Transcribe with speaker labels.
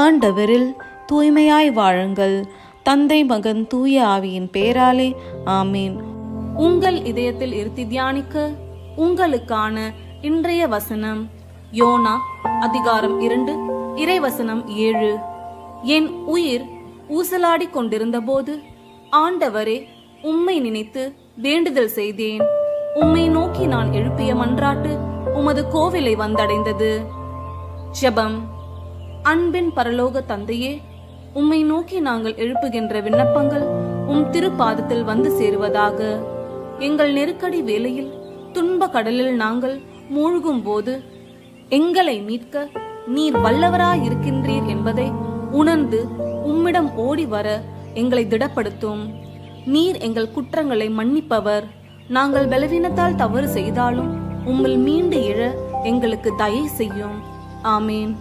Speaker 1: ஆண்டவரில் தூய்மையாய் வாழுங்கள். தந்தை, மகன், தூய ஆவியின் பெயராலே ஆமீன்.
Speaker 2: உங்கள் இதயத்தில் இருத்தி தியானிக்க உங்களுக்கான இன்றைய வசனம் யோனா அதிகாரம் 2 இறைவசனம் 7. என் உயிர் ஊசலாடி கொண்டிருந்த போது ஆண்டவரே, உம்மை நினைத்து வேண்டுதல் செய்தேன். உம்மை நோக்கி நான் எழுப்பிய மன்றாட்டு உமது கோவிலை வந்தடைந்தது. ஜெபம். அன்பின் பரலோக தந்தையே, உம்மை நோக்கி நாங்கள் எழுப்புகின்ற விண்ணப்பங்கள் உம் திருப்பாதத்தில் வந்து சேருவதாக. எங்கள் நெருக்கடி வேளையில் துன்ப கடலில் நாங்கள் மூழ்கும் போது எங்களை மீட்க நீர் வல்லவராயிருக்கின்றீர் என்பதை உணர்ந்து உம்மிடம் ஓடி வர எங்களை திடப்படுத்தும். நீர் எங்கள் குற்றங்களை மன்னிப்பவர். நாங்கள் பலவீனத்தால் தவறு செய்தாலும் உம்மில் மீண்டு எழ எங்களுக்கு தயை செய்யும். ஆமேன்.